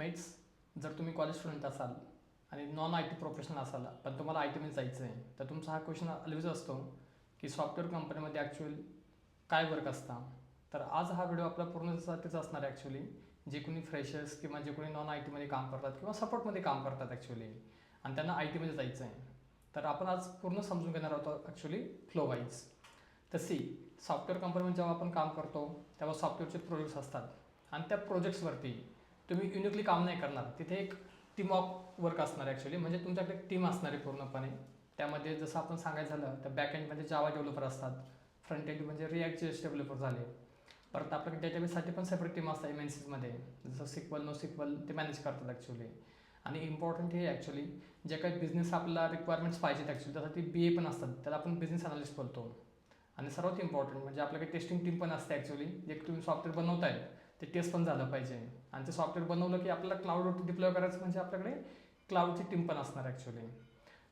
Guides, जर तुम्ही college student असाल आणि नॉन आय टी प्रोफेशनल असाल पण तुम्हाला आय टीमध्ये जायचं आहे तर तुमचा हा क्वेश्चन ऑलवेज असतो की सॉफ्टवेअर कंपनीमध्ये ॲक्च्युअल काय वर्क असतं. तर आज हा व्हिडिओ आपला पूर्णसाठीच असणार आहे ॲक्च्युली. जे कोणी फ्रेशर्स किंवा जे कोणी नॉन आय टीमध्ये काम करतात किंवा सपोर्टमध्ये काम करतात ॲक्च्युली आणि त्यांना आय टीमध्ये जायचं आहे, तर आपण आज पूर्ण समजून घेणार आहोत ॲक्च्युली फ्लो वाईज. तर सॉफ्टवेअर कंपनीमध्ये जेव्हा आपण काम करतो तेव्हा सॉफ्टवेअरचे प्रोजेक्ट्स असतात आणि त्या प्रोजेक्ट्सवरती तुम्ही युनिकली काम नाही करणार. तिथे एक टीम ऑफ वर्क असणार ॲक्च्युली, म्हणजे तुमच्याकडे एक टीम असणार आहे पूर्णपणे. त्यामध्ये जसं आपण सांगायचं झालं तर बॅक एंडमध्ये जावा डेव्हलपर असतात, फ्रंट एंड म्हणजे रिॲक्ट जेएस डेव्हलपर झाले. परत आपल्याकडे डेटाबेससाठी पण सेपरेट टीम असतात एम एन सीजमध्ये, जसं सिक्वल नो सिक्वल ते मॅनेज करतात ॲक्च्युली. आणि इम्पॉर्टंट हे ॲक्च्युली जे काही बिझनेस आपल्याला रिक्वायरमेंट्स पाहिजेत ॲक्च्युली त्यासाठी बी ए पण असतात, त्याला आपण बिझनेस अनालिस्ट बोलतो. आणि सर्वात इम्पॉर्टंट म्हणजे आपल्याकडे टेस्टिंग टीम पण असते ॲक्च्युली. जे तुम्ही सॉफ्टवेअर बनवताय ते टेस्ट पण झालं पाहिजे आणि ते सॉफ्टवेअर बनवलं की आपल्याला क्लाउडवरती डिप्लॉय करायचं म्हणजे आपल्याकडे क्लाउडची टीम पण असणार ॲक्च्युली.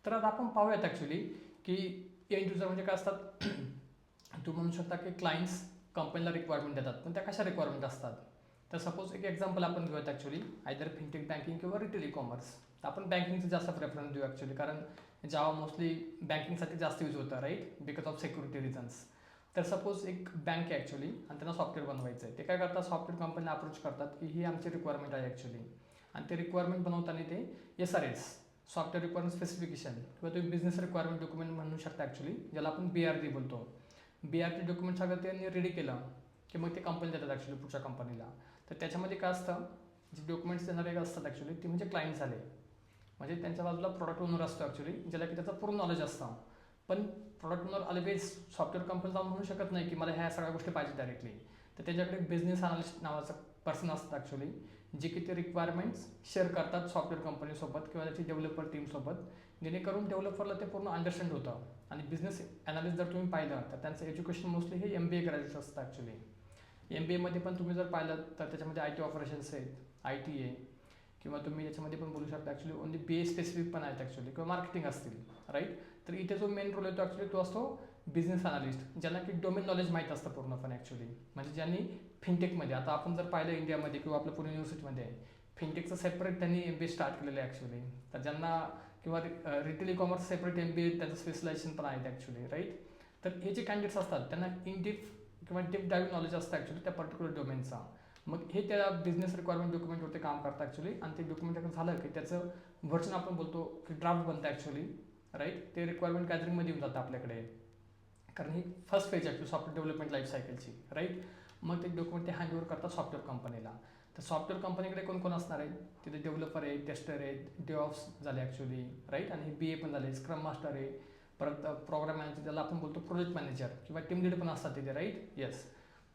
तर आता आपण पाहूयात ॲक्च्युली की एंड युजर म्हणजे काय असतात. तुम्ही म्हणू शकता की क्लायंट्स कंपनीला रिक्वायरमेंट देतात, पण त्या कशा रिक्वायरमेंट असतात. तर सपोज एक एक्झाम्पल आपण घेऊयात ॲक्च्युली, आयदर फिनटेक बँकिंग किंवा रिटेल ई कॉमर्स. तर आपण बँकिंगचं जास्त प्रेफरन्स देऊ ॲक्च्युली, कारण जावा मोस्टली बँकिंगसाठी जास्त यूज होतं, right, because of security reasons. तर सपोज एक बँक आहे ॲक्च्युली आणि त्यांना सॉफ्टवेअर बनवायचं आहे. ते काय करतात, सॉफ्टवेअर कंपनीला अप्रोच करतात की ही आमची रिक्वायरमेंट आहे ॲक्च्युली. आणि ते रिक्वायरमेंट बनवताना ते SRS सॉफ्टवेअर रिक्वायरमेंट स्पेसिफिकेशन किंवा तुम्ही बिझनेस रिक्वायरमेंट डॉक्युमेंट म्हणू शकता ॲक्च्युली, ज्याला आपण BRD बोलतो. BRD डॉक्युमेंट सगळं त्यांनी रेडी केलं की मग ते कंपनी देतात ॲक्च्युली पुढच्या कंपनीला. तर त्याच्यामध्ये काय असतं, जे डॉक्युमेंट्स देणारे असतात ॲक्च्युली ते म्हणजे क्लायंट झाले, म्हणजे त्यांच्या बाजूला प्रोडक्ट ओनर असतो ॲक्च्युली, ज्याला की त्याचं पूर्ण नॉलेज असतं. पण product owner always software company जाऊन म्हणू शकत नाही की मला ह्या सगळ्या गोष्टी पाहिजे डायरेक्टली. तर त्याच्याकडे बिझनेस अनालिस्ट नावाचा पर्सन असतं ॲक्च्युली, जे की ते रिक्वायरमेंट्स शेअर करतात सॉफ्टवेअर कंपनीसोबत किंवा त्याची डेव्हलपर टीमसोबत, जेणेकरून डेव्हलपरला ते पूर्ण अंडरस्टँड होतं. आणि बिझनेस अनालिस्ट जर तुम्ही पाहिलं तर त्यांचं एज्युकेशन मोस्टली हे MBA ग्रॅज्युएट असतं ॲक्च्युली. MBA मध्ये पण तुम्ही जर पाहिलं तर त्याच्यामध्ये IT ऑपरेशन्स आहेत, IT आहे, किंवा तुम्ही याच्यामध्ये पण बोलू शकता ॲक्च्युली ओनली BA स्पेसिफिक पण आहेत ॲक्च्युली, किंवा मार्केटिंग असतील, राईट. तर इथे जो मेन रोल येतो ॲक्च्युली तो असतो बिझनेस अनालिस्ट, ज्यांना की डोमेन नॉलेज माहीत असतं पूर्णपणे ॲक्च्युली. म्हणजे ज्यांनी फिनटेकमध्ये, आता आपण जर पाहिलं इंडियामध्ये किंवा आपल्या पुणे युनिव्हर्सिटीमध्ये फिनटेकचं सेपरेट त्यांनी MBA स्टार्ट केलेलं आहे ॲक्च्युली. तर ज्यांना किंवा retail e commerce separate MBA त्याचं स्पेशलायझेशन पण आहे ॲक्च्युली, राईट. तर हे जे कॅन्डिडेट्स असतात त्यांना इन डीप किंवा डीप डाईव्ह नॉलेज असतं ॲक्च्युली त्या पर्टिक्युलर डोमेनचा. मग हे त्या बिझनेस रिक्वायरमेंट डॉक्युमेंटवरती काम करतात ॲक्च्युली. आणि ते डॉक्युमेंट झालं की त्याचं व्हर्जन आपण बोलतो की ड्राफ्ट बनतं ॲक्च्युली, राईट. ते रिक्वायरमेंट गॅदरिंगमध्ये येऊन जातं आपल्याकडे, कारण ही first phase actually software development life सायकलची, राईट. मग ते डॉक्युमेंट ते हँडओव्हर करतात सॉफ्टवेअर कंपनीला. तर सॉफ्टवेअर कंपनीकडे कोण कोण असणार आहे, तिथे डेव्हलपर आहे, टेस्टर आहेत, डेव्हऑप्स झाले ॲक्च्युली, राईट. आणि BA पण झाले, स्क्रम मास्टर आहे, परत प्रोग्राम मॅनेजर ज्याला आपण बोलतो प्रोजेक्ट मॅनेजर किंवा टीम लीड पण असतात तिथे, राईट. येस.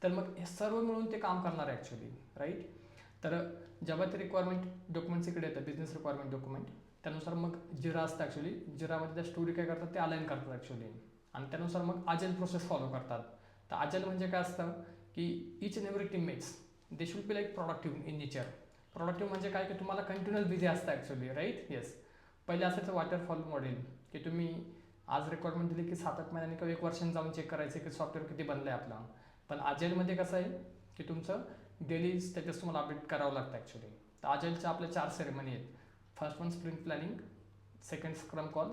तर मग हे सर्व मिळून ते काम करणार आहे ॲक्च्युली, राईट. तर जेव्हा ते रिक्वायरमेंट डॉक्युमेंट्स इकडे येतं, बिझनेस रिक्वायरमेंट डॉक्युमेंट, त्यानुसार मग जिरा असतं ॲक्च्युली. जिरामध्ये त्या स्टोरी काय करतात ते अलाइन करतात ॲक्च्युली. आणि त्यानुसार मग अजाईल प्रोसेस फॉलो करतात. तर अजाईल म्हणजे काय असतं की each and every teammates they should be like productive in nature. Productive म्हणजे काय की तुम्हाला कंटिन्युअस बिझी असतं ॲक्च्युली, राईट. येस. पहिले असायचं वॉटरफॉल मॉडेल, की तुम्ही आज रिक्वायरमेंट दिली की 7-8 महिन्यांनी किंवा 1 वर्षांनी जाऊन चेक करायचं की सॉफ्टवेअर किती बनलं आहे आपलं. पण अजाईलमध्ये कसं आहे की तुमचं डेली स्टेटस तुम्हाला अपडेट करावं लागतं ॲक्च्युली. तर अजाईलच्या आपल्या 4 सेरेमनी आहेत. First one sprint planning, second scrum call,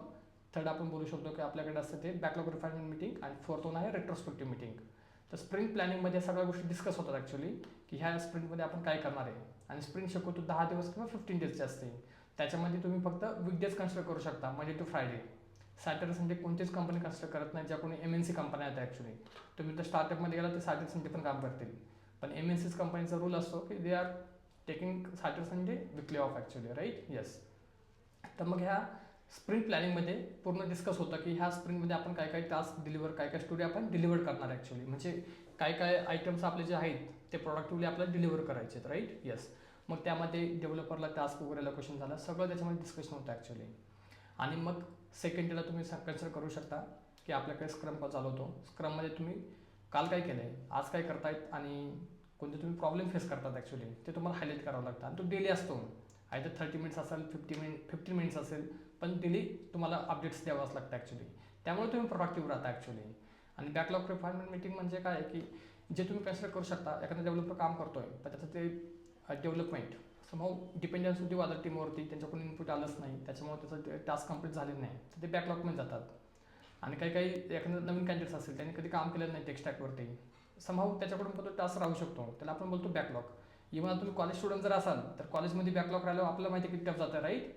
third आपण बोलू शकतो की आपल्याकडे असतं ते बॅकलॉग रिफाईनमेंट मीटिंग, आणि फोर्थ वन आहे रेट्रोस्पेक्टिव्ह मीटिंग. तर स्प्रिंट प्लॅनिंगमध्ये सगळ्या गोष्टी डिस्कस होतात ॲक्च्युली, की ह्या स्प्रिंटमध्ये आपण काय करणार आहे. आणि स्प्रिंट शक्यतो 10 दिवस किंवा 15 डेजची असते. त्याच्यामध्ये तुम्ही फक्त वीकडेज कन्सिडर करू शकता, Monday to Friday. Saturday Sunday कोणतीच कंपनी कन्सिडर करत नाही, ज्या कोणी MNC कंपन्या आहेत ॲक्च्युली. तुम्ही तर स्टार्टअपमध्ये गेला ते सॅटर्डे संडे पण काम करतील, पण MNC's कंपनीचा रूल असतो की they are taking Saturday Sunday weekly off actually, right. Yes. तर मग ह्या स्प्रिंट प्लॅनिंगमध्ये पूर्ण डिस्कस होतं की ह्या स्प्रिंटमध्ये आपण काय काय टास्क डिलिव्हर, काय काय स्टोरी आपण डिलिव्हर करणार ॲक्च्युली. म्हणजे काय काय आयटम्स आपले जे आहेत ते प्रोडक्टिव्हली आपल्याला डिलिव्हर करायचे आहेत, राईट. येस. मग त्यामध्ये डेव्हलपरला टास्क वगैरे लोकेशन झालं, सगळं त्याच्यामध्ये डिस्कशन होतं ॲक्च्युली. आणि मग सेकंड डेला तुम्ही कन्सिडर करू शकता की आपल्याकडे स्क्रम कॉल चालू होतो. स्क्रममध्ये तुम्ही काल काय केलं आहे, आज काय करतायत, आणि कोणते तुम्ही प्रॉब्लेम फेस करतात ॲक्च्युली ते तुम्हाला हायलाईट करावं लागतं. आणि तो डेली असतो, आयदर 30 मिनिट्स असेल, 15 मिनिट्स असेल, पण डेली तुम्हाला अपडेट्स द्यावाच लागतं ॲक्च्युली. त्यामुळे तुम्ही प्रोडक्टिव्ह राहता ॲक्च्युली. आणि बॅकलॉग रिफाईनमेंट मीटिंग म्हणजे काय की जे तुम्ही कन्सिडर करू शकता, एखादा डेव्हलपर काम करतोय पण त्याचं ते डेव्हलपमेंट समहाऊ डिपेंडन्स होती अदर टीमवरती, त्यांच्याकडून इनपुट आलंच नाही, त्याच्यामुळे त्याचं टास्क कंप्लीट झालेलं नाही, तर ते बॅकलॉगमध्ये जातात. आणि काही एखादं नवीन कॅन्डिडेट्स असेल त्यांनी कधी काम केलेलं नाही टेक स्टॅकवरती, समहाऊ त्याच्याकडून पण तो टास्क राहू शकतो, त्याला आपण बोलतो बॅकलॉग. इव्हन तुम्ही कॉलेज स्टुडंट जर असाल तर कॉलेजमध्ये बॅकलॉग राहिल्यावर आपल्याला माहिती किती टफ जातं, right.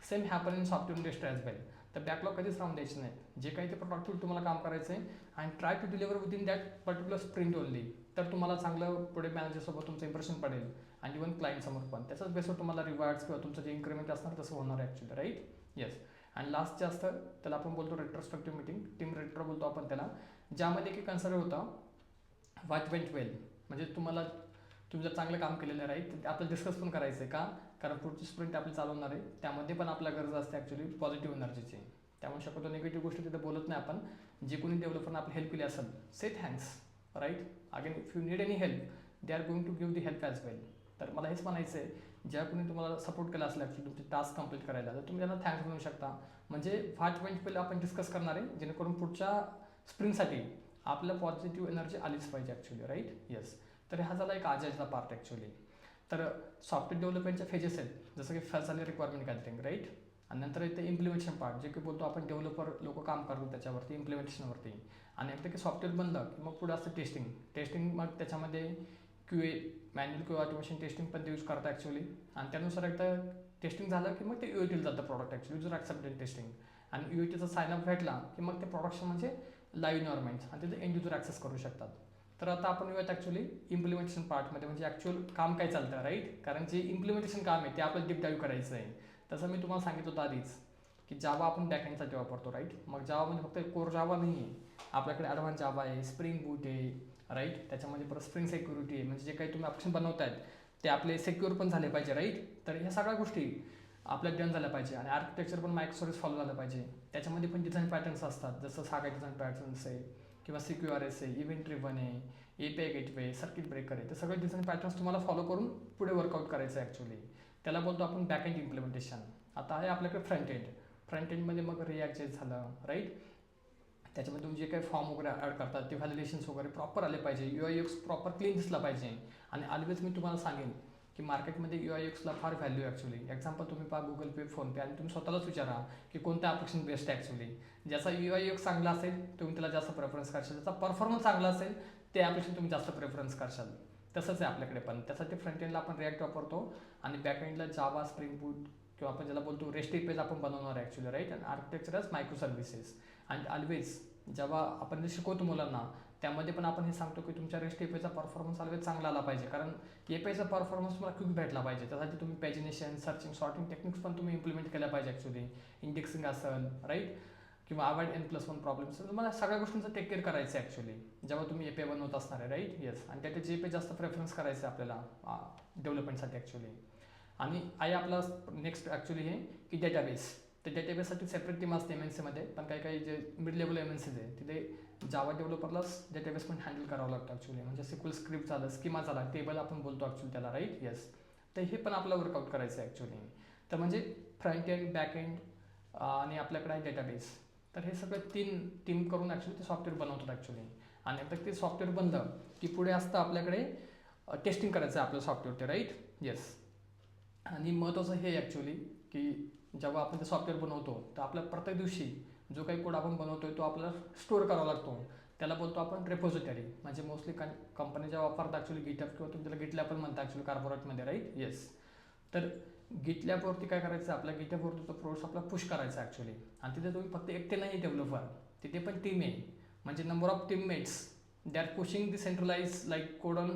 Same happen in software industry as well. तर बॅकलॉग कधीच राहून द्यायचे नाही. जे काही ते प्रोडक्टिव्ह तुम्हाला काम करायचं आहे आणि try to deliver within that particular sprint only, तर तुम्हाला चांगलं पुढे मॅनेजरसोबत तुमचं इम्प्रेशन पडेल आणि इव्हन क्लायंटसमोर पण त्याच्याच बेसवर तुम्हाला रिवॉर्ड्स किंवा तुमचं जे इन्क्रीमेंट असणार तसं होणार आहे ॲक्च्युली, राईट. येस. आणि लास्ट जे असतं त्याला आपण बोलतो रेट्रोस्पेक्टिव्ह मीटिंग, टीम रेट्रो बोलतो आपण त्याला, ज्यामध्ये की कन्सिडर होतं व्हॉट वेंट वेल. म्हणजे तुम्ही जर चांगलं काम केलेलं आहे, राईट, तर आपल्याला डिस्कस पण करायचं आहे का, कारण पुढची स्प्रिंट आपली चालवणार आहे, त्यामध्ये पण आपल्याला गरज असते ॲक्च्युली पॉझिटिव्ह एनर्जीची. त्यामुळे शक्यतो निगेटिव्ह गोष्टी तिथे बोलत नाही आपण. जे कोणी डेव्हलपरनं आपली हेल्प केली असेल, say thanks, right. Again if you need any help they are going to give the help as well. तर मला हेच म्हणायचं आहे, ज्या कोणी तुम्हाला सपोर्ट केला असेल ॲक्च्युली तुमचे टास्क कंप्लीट करायला, तर तुम्ही त्यांना थँक्स म्हणू शकता. म्हणजे व्हॉट वेंट वेल आपण डिस्कस करणार आहे, जेणेकरून पुढच्या स्प्रिंटसाठी आपल्या पॉझिटिव्ह एनर्जी आलीच पाहिजे ॲक्च्युली, राईट. येस. तर हा झाला एक आजचा पार्ट ॲक्च्युली. तर सॉफ्टवेअर डेव्हलपमेंटच्या फेजेस आहेत, जसं की फर्स्ट झाले रिक्वायरमेंट गॅदरिंग, राईट. आणि नंतर येते इम्प्लिमेंटेशन पार्ट, जे की बोलतो आपण डेव्हलपर लोक काम करतो त्याच्यावरती इम्प्लिमेंटेशनवरती. आणि एकदा की सॉफ्टवेअर बनलं की मग पुढे असतं टेस्टिंग. मग त्याच्यामध्ये QA मॅन्युअल किंवा ऑटोमेशन टेस्टिंग पण ते यूज करतात ॲक्च्युली. आणि त्यानुसार एकदा टेस्टिंग झालं की मग ते UATला जातं product actually, user acceptance testing. आणि UATचा साईनअप भेटला की मग ते प्रोडक्शन म्हणजे लाईव्ह एन्व्हायरमेंट आणि तिथे एंड युजर ॲक्सेस करू शकतात. तर आता आपण येऊयात ॲक्च्युली इम्प्लिमेंटेशन पार्टमध्ये, म्हणजे ॲक्च्युअल काम काय चालतं, राईट. कारण जे इम्प्लिमेंटेशन काम आहे ते आपल्याला डीप डाईव्ह करायचं आहे. तसं मी तुम्हाला सांगितलं होतं आधीच की जावा आपण बॅकएंडसाठी वापरतो, राईट. मग जावामध्ये फक्त कोर जावा नाही आहे, आपल्याकडे ॲडव्हान्स जावा आहे, स्प्रिंग बूट आहे, राईट. त्याच्यामध्ये परत स्प्रिंग सिक्युरिटी आहे, म्हणजे जे काही तुम्ही ऑप्शन बनवतायत ते आपले सिक्युअर पण झाले पाहिजे, राईट. तर ह्या सगळ्या गोष्टी आपल्या डन झाल्या पाहिजे. आणि आर्किटेक्चर पण मायक्रोसर्व्हिस फॉलो झालं पाहिजे. त्याच्यामध्ये पण डिझाईन पॅटर्न्स असतात, जसं सागा डिझाईन पॅटर्न्स आहे किंवा CQRS आहे, इव्हेंट ड्रिव्हन आहे, API गेटवे, सर्किट ब्रेकर आहे. ते सगळे डिझाईन पॅटर्न्स तुम्हाला फॉलो करून पुढे वर्कआउट करायचं आहे ॲक्च्युली. त्याला बोलतो आपण बॅकएंड इम्प्लिमेंटेशन. आता आहे आपल्याकडे फ्रंट एंडमध्ये मग रिॲक्ट झालं, राईट. त्याच्यामध्ये तुम्ही जे काही फॉर्म वगैरे ॲड करतात ते व्हॅलिडेशन्स वगैरे प्रॉपर आले पाहिजे, UI UX प्रॉपर क्लीन दिसला पाहिजे. आणि ऑलवेज मी तुम्हाला सांगेन की मार्केटमध्ये UI UXला फार व्हॅल्यू आहे ॲक्च्युली. एक्झाम्पल तुम्ही पहा गुगल पे, फोनपे, आणि तुम्ही स्वतःलाच विचारा की कोणतं ॲप्लिकेशन बेस्ट आहे ॲक्च्युली. ज्याचा UI UX चांगला असेल तुम्ही त्याला जास्त प्रेफरन्स करशाल, ज्याचा परफॉर्मन्स चांगला असेल ते ॲप्लिकेशन तुम्ही जास्त प्रेफरन्स करशाल. तसंच आहे आपल्याकडे पण. त्यासाठी फ्रंट एंडला आपण रिॲक्ट वापरतो आणि बॅक एंडला जावा, स्प्रिंग बूट किंवा आपण ज्याला बोलतो रेस्ट APIs आपण बनवणार आहे ॲक्च्युली, राईट. आणि आर्किटेक्चर ॲज मायक्रो सर्व्हिसेस. आणि ऑलवेज जेव्हा आपण जे शिकवतो मुलांना त्यामध्ये पण आपण हे सांगतो की तुमच्या रेस्ट APIचा परफॉर्मन्स ऑलवेज चांगला आला पाहिजे, कारण APIचा परफॉर्मन्स तुम्हाला क्विक भेटला पाहिजे. त्यासाठी तुम्ही पॅजिनेशन, सर्चिंग, सॉर्टिंग टेक्निक्स पण तुम्ही इम्प्लिमेंट केल्या पाहिजे ॲक्च्युली. इंडेक्सिंग असेल, राईट, किंवा अवॉइड N+1 प्रॉब्लेम्स. तुम्हाला सगळ्या गोष्टींचं टेक केअर करायचं आहे ॲक्च्युली जेव्हा तुम्ही API बनवत असणार आहे, राईट. येस. आणि त्याचे जे API जास्त प्रेफरन्स करायचं आहे आपल्याला डेव्हलपमेंटसाठी ॲक्च्युली. आणि आहे आपला नेक्स्ट ॲक्च्युली हे की डेटाबेस. तर डेटाबेससाठी सेपरेट टीम असते MNCमध्ये, पण काही जे मिड लेवल MNCज आहे तिथे जावा डेव्हलपरलाच डेटाबेस पण हँडल करावं लागतं ॲक्च्युली. म्हणजे SQL स्क्रिप्ट झालं, स्कीमा झाला, टेबल आपण बोलतो ॲक्च्युली त्याला, राईट. येस. तर हे पण आपल्याला वर्कआउट करायचं आहे ॲक्च्युली. तर म्हणजे फ्रंट एंड, बॅक एंड आणि आपल्याकडे आहे डेटाबेस. तर हे सगळं 3 टीम करून ॲक्च्युली ते सॉफ्टवेअर बनवतात ॲक्च्युली. आणि एकदा ते सॉफ्टवेअर बनलं की पुढे असतं आपल्याकडे टेस्टिंग करायचं आहे आपलं सॉफ्टवेअर ते, राईट. येस. आणि महत्त्वाचं हे ॲक्च्युली की जेव्हा आपण ते सॉफ्टवेअर बनवतो तर आपल्या प्रत्येक दिवशी जो काही कोड आपण बनवतो तो आपल्याला स्टोअर करावा लागतो. त्याला बोलतो आपण रेपोजिटरी. म्हणजे मोस्टली कंपनी जेव्हा वापरतात ॲक्च्युली GitHub किंवा तुम्ही त्याला GitLab पण म्हणता ॲक्च्युली कॉर्पोरेटमध्ये, राईट. येस. तर GitLabवरती काय करायचं, आपल्या GitHubवरती तो प्रोसेस आपला पुश करायचा ॲक्च्युली. आणि तिथे तुम्ही फक्त एकटे नाही डेव्हलपर, तिथे पण टीम आहे. म्हणजे number of teammates they are pushing the centralize like code on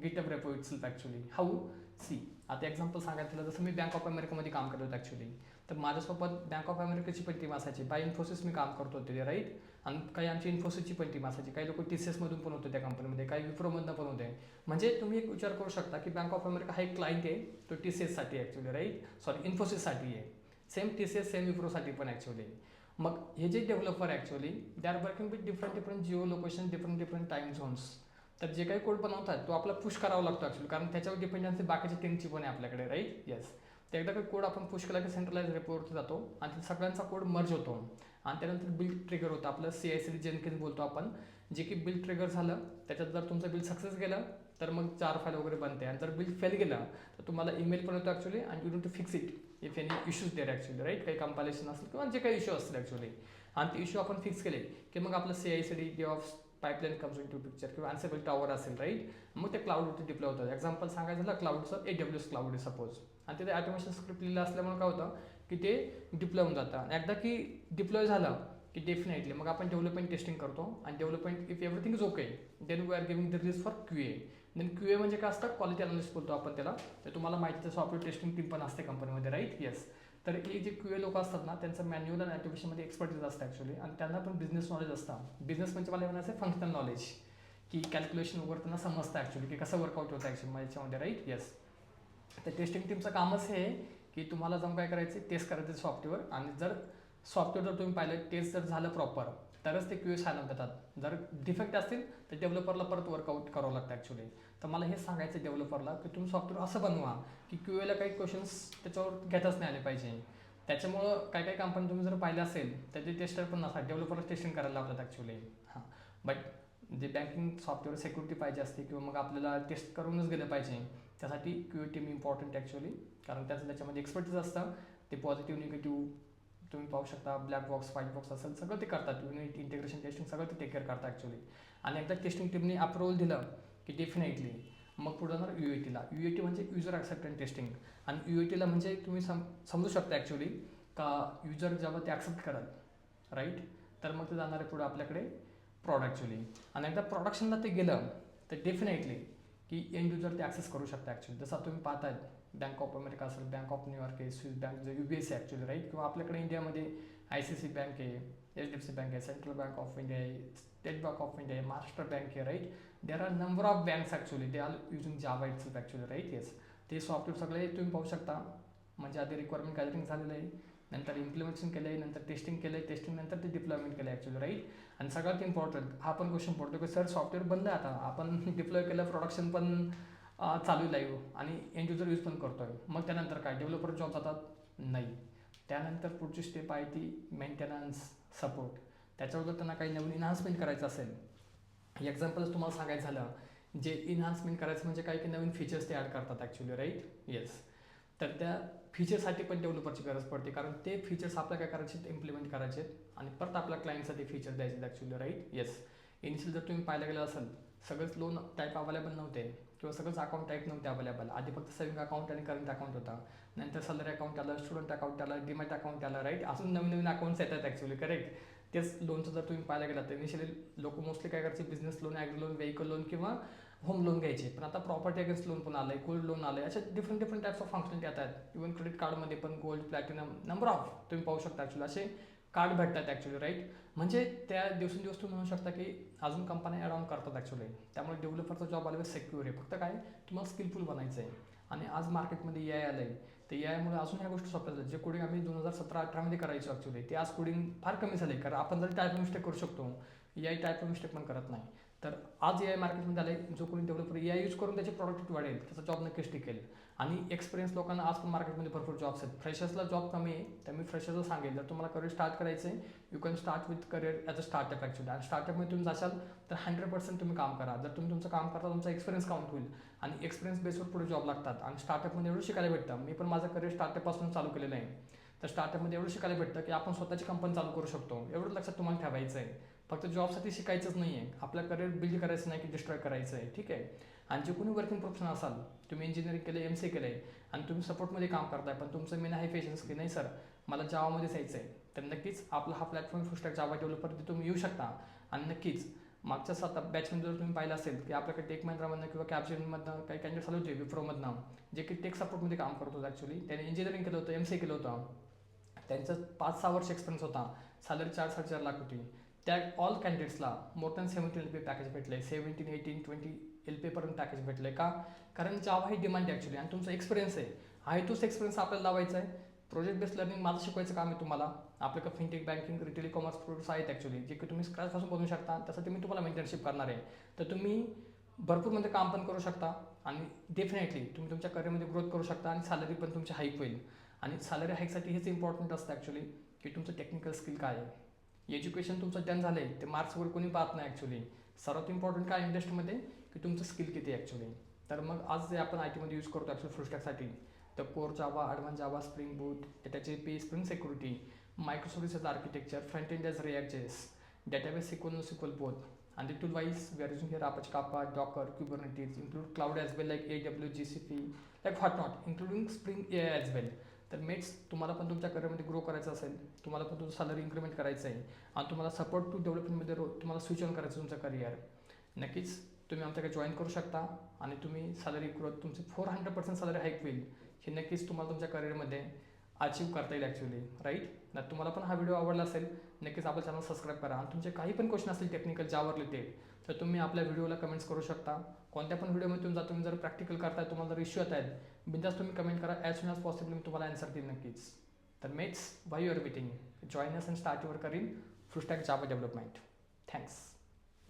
GitHub repo itself actually. How see. आता एक्झाम्पल सांगायचं जसं मी बँक ऑफ अमेरिकामध्ये काम करत होतो ॲक्च्युली. तर माझ्यासोबत बँक ऑफ अमेरिकेची पण टीम असायची. बाय इन्फोसिस मी काम करत होते, राईट. आणि काही आमची इन्फोसिसची पण टीम असायची. काही लोक TCSमधून पण होते त्या कंपनीमध्ये, काही विप्रोमधून पण होते. म्हणजे तुम्ही एक विचार करू शकता की बँक ऑफ अमेरिका हा एक क्लायंट आहे, तो TCSसाठी ॲक्च्युली, राईट. सॉरी, इन्फोसिससाठी आहे. सेम TCS, सेम विप्रोसाठी पण ॲक्च्युली. मग हे जे developer actually they R working with different Jio location, different time zones. तर जे काही कोड बनवतात तो आपला पुश करावा लागतो ॲक्च्युली, कारण त्याच्यावर डिपेंडन्सी बाकीच्या टीमची पण आहे आपल्याकडे, राईट. येस. तर एकदा काही कोड आपण पुश केला की सेंट्रलाइज रेपोवरती जातो आणि सगळ्यांचा कोड मर्ज होतो. आणि त्यानंतर बिल्ड ट्रिगर होतं, आपलं CI/CD जेनकिन्स बोलतो आपण, जे की बिल्ड ट्रिगर झालं त्याच्यात जर तुमचं बिल्ड सक्सेस गेलं तर मग जार फाईल वगैरे बनते. आणि जर बिल फेल गेला तर तुम्हाला ईमेल पण येतो ॲक्च्युली, आणि you need to fix it if any issues there actually, right. काही कंपायलेशन असेल किंवा जे काही इश्यू असतील ॲक्च्युली, आणि ते इश्यू आपण फिक्स केले की मग आपलं CI/CD DevOps pipeline comes into picture, किंवा अनसेबल टॉवर असेल, राईट. मग ते क्लाउडवरती डिप्लॉय होतं. एक्झाम्पल सांगायचं झालं क्लाउडचं, AWS क्लाउड आहे सपोज, आणि तिथे ऑटोमेशन स्क्रिप्ट लिहिलं असल्यामुळे काय होतं की ते डिप्लॉय होऊन जातं. आणि एकदा की डिप्लॉय झालं की डेफिनेटली मग आपण डेव्हलपमेंट टेस्टिंग करतो, आणि development if everything is okay then we are giving the release for QA. Then QA म्हणजे काय असतं, क्वालिटी अनालिस्ट बोलतो आपण त्याला. तर तुम्हाला माहिती आहे सॉफ्टवेअर टेस्टिंग टीम पण असते कंपनीमध्ये, राईट. येस. तर हे जे QA लोक असतात ना, त्यांचं मॅन्युअल आणि ॲप्लिकेशनमध्ये एक्सपर्टीज असतं ॲक्च्युली, आणि त्यांना पण बिझनेस नॉलेज असतं. बिझनेस म्हणजे मला म्हणायचं आहे फंक्शनल नॉलेज, की कॅल्क्युलेशन वगैरे त्यांना समजतं ॲक्च्युली की कसं वर्कआउट होतं ॲक्च्युली याच्यामध्ये, राईट. येस. तर टेस्टिंग टीमचं कामच हे आहे की तुम्हाला जाऊन काय करायचं, टेस्ट करायचं सॉफ्टवेअर, आणि जर सॉफ्टवेअर जर तुम्ही पाहिलं टेस्ट जर झालं प्रॉपर तरच ते QA सायला देतात. जर डिफेक्ट असतील तर डेव्हलपरला परत वर्कआउट करावं लागतं ॲक्च्युली. तर मला हे सांगायचं डेव्हलपरला की तुम्ही सॉफ्टवेअर असं बनवा की QAला काही क्वेश्चन्स त्याच्यावर घेताच नाही आले पाहिजे. त्याच्यामुळं काही काही कंपनी तुम्ही जर पाहिलं असेल तर ते टेस्टर पण नसतात, डेव्हलपरला टेस्टिंग करायला लावतात ॲक्च्युली. हां, बट जे बँकिंग सॉफ्टवेअर सिक्युरिटी पाहिजे असते किंवा मग आपल्याला टेस्ट करूनच गेलं पाहिजे, त्यासाठी QA टीम इम्पॉर्टंट ॲक्च्युली, कारण त्याच्यामध्ये एक्सपर्टीज असतं. ते पॉझिटिव्ह निगेटिव्ह तुम्ही पाहू शकता, ब्लॅक बॉक्स व्हाईट बॉक्स असेल सगळं ते करतात. युनिट इंटिग्रेशन टेस्टिंग सगळं ते टेक केअर करतात ॲक्च्युली. आणि एकदा टेस्टिंग टीमने अप्रुव्हल दिलं की डेफिनेटली मग पुढे जाणार UATला. UAT म्हणजे युजर ॲक्सेप्टन्स टेस्टिंग, आणि UATला म्हणजे तुम्ही समजू शकता ॲक्च्युली का युजर जेव्हा ते ॲक्सेप्ट कराल, राईट, तर मग ते जाणार आहे पुढे आपल्याकडे प्रॉडक्ट ॲक्च्युली. आणि एकदा प्रोडक्शनला ते गेलं तर डेफिनेटली की एंड युजर ते ॲक्सेस करू शकता ॲक्च्युली. जसं तुम्ही पाहताय बँक ऑफ अमेरिका असेल, बँक ऑफ न्यूयॉर्क आहे, स्विस बँक जो UBS आहे ॲक्च्युली, राईट. किंवा आपल्याकडे इंडियामध्ये ICICI बँक आहे, HDFC बँक आहे, सेंट्रल बँक ऑफ इंडिया आहे, स्टेट बँक ऑफ इंडिया आहे, महाराष्ट्र बँक आहे, right. There are number of banks actually, they are using Java itself actually, right. Yes. ते सॉफ्टवेअर सगळे तुम्ही पाहू शकता. म्हणजे आधी रिक्वायरमेंट गॅदरिंग झालेलं आहे, नंतर इम्प्लिमेंटेशन केलं आहे, नंतर टेस्टिंग केलं आहे, टेस्टिंग नंतर ते डिप्लॉयमेंट केलं आहे ॲक्च्युली, राईट. आणि सगळ्यात इम्पॉर्टंट हा पण क्वेश्चन पडतो की सर सॉफ्टवेअर बनलं आता, आपण डिप्लॉय केलं, प्रोडक्शन पण चालू आहे लाईव्ह, आणि एंड युजर यूज पण करतो आहे, मग त्यानंतर काय डेव्हलपर जॉब जातात? नाही. त्यानंतर पुढची स्टेप आहे ती मेंटेनन्स, सपोर्ट. त्याच्यावर जर त्यांना काही नवीन इन्हान्समेंट करायचं असेल, एक्झाम्पल्स तुम्हाला सांगायचं झालं, जे इन्हान्समेंट करायचं म्हणजे काही काही नवीन फीचर्स ते ॲड करतात ॲक्च्युली, राईट. येस. तर त्या फीचर्ससाठी पण डेव्हलपरची गरज पडते, कारण ते फीचर्स आपल्या काय करायचे, इम्प्लिमेंट करायचे आणि परत आपल्या क्लायंटसाठी फीचर द्यायचे ॲक्च्युली, राईट. येस. इनिशियल जर तुम्ही पाहायला गेलं असेल सगळंच लोन टाईप अवेलेबल नव्हते, किंवा सगळंच अकाउंट टाईप नव्हते अवेलेबल. आधी फक्त सेविंग अकाउंट आणि करंट अकाउंट होता, नंतर सॅलरी अकाउंट आलं, स्टुडंट अकाउंट आलं, डीमॅट अकाउंट आलं, राईट. अजून नवीन नवीन अकाउंट्स येतात ॲक्च्युली, करेक्ट. तेच लोनचं जर तुम्ही पाहायला गेलं तर इनिशियली लोक मोस्टली काय करायचे, business loan, agri loan, vehicle loan किंवा होम लोन घ्यायचे. पण आता प्रॉपर्टी अगेन्स्ट लोन पण आलं आहे, गोल्ड लोन आलं आहे, अशा डिफरंट टाईप्स ऑफ फंक्शनलिटी येतात. इव्हन क्रेडिट कार्डमध्ये पण गोल्ड, प्लॅटिनम, नंबर ऑफ तुम्ही पाहू शकता ॲक्च्युली असे कार्ड भेटतात ॲक्च्युली, राईट. म्हणजे त्या दिवसेंदिवस तुम्ही म्हणू शकता की अजून कंपन्या ॲड ऑन करतात ॲक्च्युली. त्यामुळे डेव्हलपरचा जॉब आल्यावर सेक्युअर आहे. फक्त काय तुम्हाला स्किलफुल बनायचं आहे. आणि आज मार्केटमध्ये AI आलं आहे, तर AIमुळे अजून ह्या गोष्टी सोप्या झाल्या. जे कोडिंग आम्ही 2017-18मध्ये करायचो ॲक्च्युली, ते आज कोडिंग फार कमी झाले, कारण आपण जरी टाईप मिस्टेक करू शकतो, AI टाईप मिस्टेक पण करत नाही. तर आज AI मार्केटमध्ये आलं आहे, जो कोणी डेव्हलपर AI यूज करून त्याची प्रॉडक्टिव्हिटी वाढेल, त्याचा जॉब नक्कीच टिकेल. आणि एक्सपिरियन्स लोकांना आज पण मार्केटमध्ये भरपूर जॉब्स आहेत. फ्रेशर्सला जॉब कमी आहे, तर मी फ्रेशर्सला सांगेल जर तुम्हाला करिअर स्टार्ट करायचं आहे, you can start with career as a startup actually. आणि स्टार्टअपमध्ये तुम्ही जाशाल तर 100% तुम्ही काम करा. जर तुम्ही तुमचं काम करता तुमचा एक्सपिरियन्स काउंट होईल, आणि एक्सपिरियन्स बेसवर पुढे जॉब लागतात. आणि स्टार्टअपमध्ये एवढं शिकायला भेटतं. मी पण माझं करिअर स्टार्टअपपासून चालू केलेलं आहे. तर स्टार्टअपमध्ये एवढं शिकायला भेटतं की आपण स्वतःची कंपनी चालू करू शकतो. एवढं लक्षात तुम्हाला ठेवायचं आहे. फक्त जॉबसाठी शिकायचंच नाही आहे, आपलं करिअर बिल्ड करायचं नाही की डिस्ट्रॉय करायचं आहे, ठीक आहे. आणि जे कोणी वर्किंग प्रोफेशनल असाल, तुम्ही इंजिनिअरिंग केलं, MCA केलं आहे आणि तुम्ही सपोर्टमध्ये काम करताय, पण तुमचं मेन आहे पेशन्स की नाही सर मला जावामध्येच यायचं आहे, तर नक्कीच आपला हा प्लॅटफॉर्म फुल स्टॅक जावा डेव्हलपर तुम्ही येऊ शकता. आणि नक्कीच मागच्या 7 बॅचमध्ये जर तुम्ही पाहिलं असेल की आपल्याकडे टेक महिंद्रामधनं किंवा कॅप्जनमधनं काही कॅन्डिडेट चालू होते विप्रोमधनं, जे की टेक सपोर्टमध्ये काम करत होतं ॲक्च्युली. त्याने इंजिनिअरिंग केलं होतं, MCA केलं होतं, त्यांचं 5-6 वर्ष एक्सपिरियन्स होता, सॅलरी 4-4.5 लाख होती. त्या ऑल कॅन्डिडेट्सला मोर दॅन 17 LPA पॅकेज भेटले, 17, 18, 20 LPA पर्यंत पॅकेज भेटले. का? कारण जावा ही डिमांड ॲक्च्युली, आणि तुमचा एक्सपिरियन्स आहे तोच एक्सपिरियन्स आपल्याला लावायचा आहे. प्रोजेक्ट बेस्ड लर्निंग माझं शिकवायचं काम आहे तुम्हाला. आपल्याकडे fintech, banking, retail, commerce products आहेत ॲक्च्युली, जे की तुम्ही स्क्रॅचपासून बनवू शकता. त्यासाठी मी तुम्हाला मेंटरशिप करणार आहे. तर तुम्ही भरपूर मध्ये काम पण करू शकता, आणि डेफिनेटली तुम्ही तुमच्या करिअरमध्ये ग्रोथ करू शकता, आणि सॅलरी पण तुमची हाईक होईल. आणि सॅलरी हाईकसाठी हेच इम्पॉर्टंट असतं ॲक्च्युली की तुमचं टेक्निकल स्किल काय आहे. एज्युकेशन तुमचं डन झालं आहे, ते मार्क्सवर कोणी पाहत नाही ॲक्च्युली. सर्वात इम्पॉर्टंट काय इंडस्ट्रीमध्ये की तुमचं स्किल किती आहे ॲक्च्युली. तर मग आज जे आपण आय टीमध्ये यूज करतो ॲक्च्युली फुल स्टॅकसाठी, तर core Java, advance Java, spring boot, त्याचे पी spring security, microservices architecture, front end as React JS, database SQL, NoSQL both. And the tool wise, we are using here Apache Kappa, Docker, Kubernetes, include cloud as well like AWS, GCP, like whatnot, including Spring AI as well. तर mats, तुम्हाला पण तुमच्या करिअरमध्ये grow करायचं असेल, तुम्हाला पण तुमचं सॅलरी इन्क्रीमेंट करायचं आहे आणि तुम्हाला सपोर्ट टू डेव्हलपमेंटमध्ये तुम्हाला स्विच ऑन करायचं तुमचं करिअर, नक्कीच तुम्ही आमच्याकडे जॉईन करू शकता आणि तुम्ही सॅलरी ग्रोथ तुमची 400% सॅलरी हाईक होईल, हे नक्कीच तुम्हाला तुमच्या करिअरमध्ये अचीव करता येईल ॲक्च्युली, राईट ना. तुम्हाला पण हा व्हिडिओ आवडला असेल, नक्कीच आपलं चॅनल सबस्क्राईब करा आणि तुमचे काही पण क्वेश्चन असतील टेक्निकल जावर रिलेटेड, तर तुम्ही आपल्या व्हिडिओला कमेंट्स करू शकता. कोणत्या पण व्हिडिओमध्ये तुम्ही जर प्रॅक्टिकल करताय, तुम्हाला जर इश्यू येत आहेत, बिंदास तुम्ही कमेंट करा, ॲज सून ॲज पॉसिबल मी तुम्हाला आन्सर देईल नक्कीच. तर mates, why you are waiting, join us and start your career full stack Java development. Thanks.